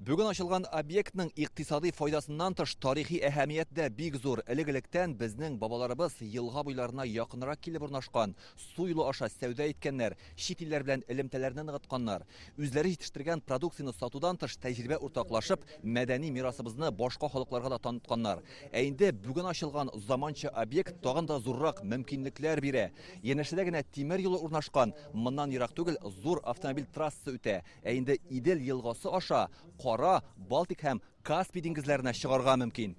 Бүген ачылган объектның икътисади файдасыннан тыш тарихи әһәмияте бик зур. Элек-электән безнең бабаларыбыз елга буйларына якынрак килеп урнашкан, су юлы аша сәүдә иткәннәр, чит илләр белән элемтәләрне ныгытканнар. Үзләре җитештергән продукцияны сатудан тыш тәҗрибә уртаклашып, мәдәни мирасыбызны башка халыкларга да танытканнар. Ә инде бүген ачылган заманча объект тагын да зуррак мөмкинлекләр бирә. Янәшәдә генә тимер юлы урнашкан, моннан ерак түгел зур автомобиль трассасы үтә. Ә инде Идел елгасы аша Кара, Балтик һәм Каспий диңгезләренә чыгарга мөмкин.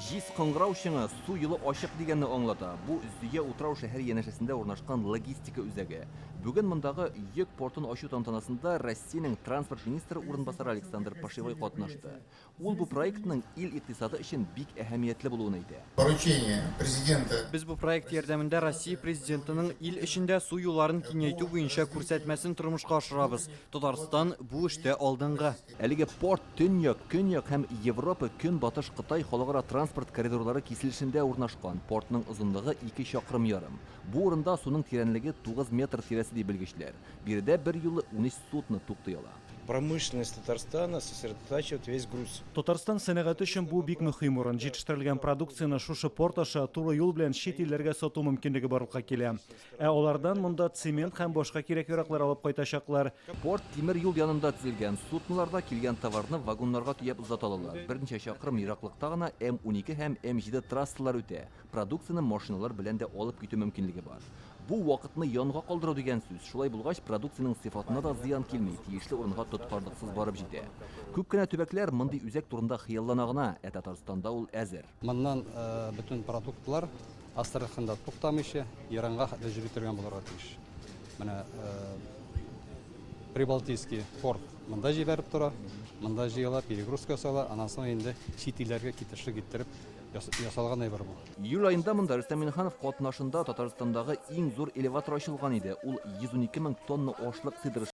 Җиз кыңгырау шыңы су юлы ачык дигәнне аңлата. Бу Зөя утрау шәһәр янәшәсендә урнашкан логистика үзәге. Бүген мондагы йөк портын ачу тантанасында Россиянең транспорт министры урынбасары Александр Пашевой катнашты. Ул бу проектның ил икътисады өчен бик әһәмиятле булуын әйтә. Поручение президента. Без бу проект ярдәмендә Россия президентының ил эчендә су юлларын киңәйтү буенча күрсәтмәсен тормышка ашырабыз. Татарстан бу эштә алдынгы. Әлеге порт төньяк, көньяк һәм Европа, көнбатыш Кытай халыкара транспорт коридорлары киселешендә урнашкан. Портның озынлыгы 2,5 чакрым. Бу урында суның тирәнлеге 9 метр тирәсе дип белгечләр. Биредә бер юлы 13 судно туктый ала. Промышленность Татарстана сосредотачивает весь груз. Татарстан сәнәгате өчен бу бик мөһим урын. Җитештерелгән продукцияны шушы порт аша туры юл белән чит илләргә сату мөмкинлеге барлыкка килә. Ә алардан монда цемент һәм башка кирәк-яраклар алып кайтачаклар. Порт тимер юл янында төзелгән. Судноларда килгән товарны вагоннарга төяп узаталар. Берничә чакрым ераклыкта гына М12 һәм М7 трассалар үтә. Продукцияны машиналар белән дә алып китү мөмкинлеге бар. Бу вакытны янга калдыру дигән сүз. Шулай булгач, продукцияның сыйфатына да зыян килми, тиешле урынга тоткарлыксыз барып җитә. Күп кенә төбәкләр мондый үзәк турында хыяллана гына, ә Татарстанда ул әзер. Моннан бөтен продуктлар Астраханда туктамыйча Иранга да җитәргән булырга тиеш. Менә Прибалтийский порт монда җибәреп тора, монда җыела, перегрузка сала, аннан соң инде чит илләргә китешлек иттереп ясалган әйбер бу. Июль айында монда Рөстәм Миңнеханов катнашында Татарстандагы иң зур элеватор ачылган иде. Ул 112 мең тонна ашлык сыйдырыш.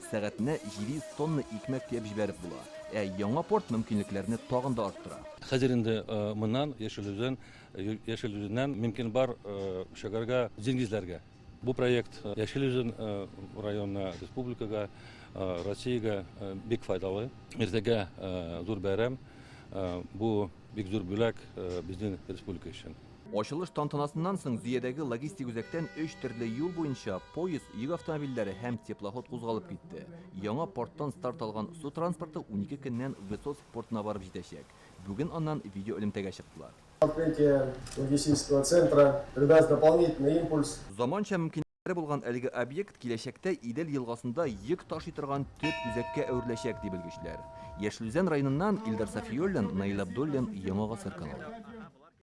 Сәгатенә 700 тонна икмәк тиеп җибәреп була. Ә яңа порт мөмкинлекләрне тагын да арттыра. Хәзер инде моннан Яшелүзеннән мөмкин бар шәгәргә диңгезләргә. Бу проект Яшелүзен районына, республикага, Россиягә бик файдалы. Иртәгә зур бәйрәм. Бу бик зур бүләк безнең республика өчен. Ачылыш тантанасыннан соң Зиядәге логистик үзәктән 3 төрле юл буенча поезд, йөк автомобильләре һәм теплоход кузгалып китте. Яңа порттан старт алган су транспорты 12 көннән Высоцк портына барып җитәчәк. Бүген аннан видео элемтәгә чыктылар. Открытие логистического центра придаст дополнительный импульс. Заманча мөмкинлекләре булган әлеге объект киләчәктә Идел елгасында йөк ташый торган төп үзәккә әвереләчәк дип белгечләр. Яшелүзән районыннан Илдар Сафиуллин, Наил Абдуллин, Яңа Гасыр каналы.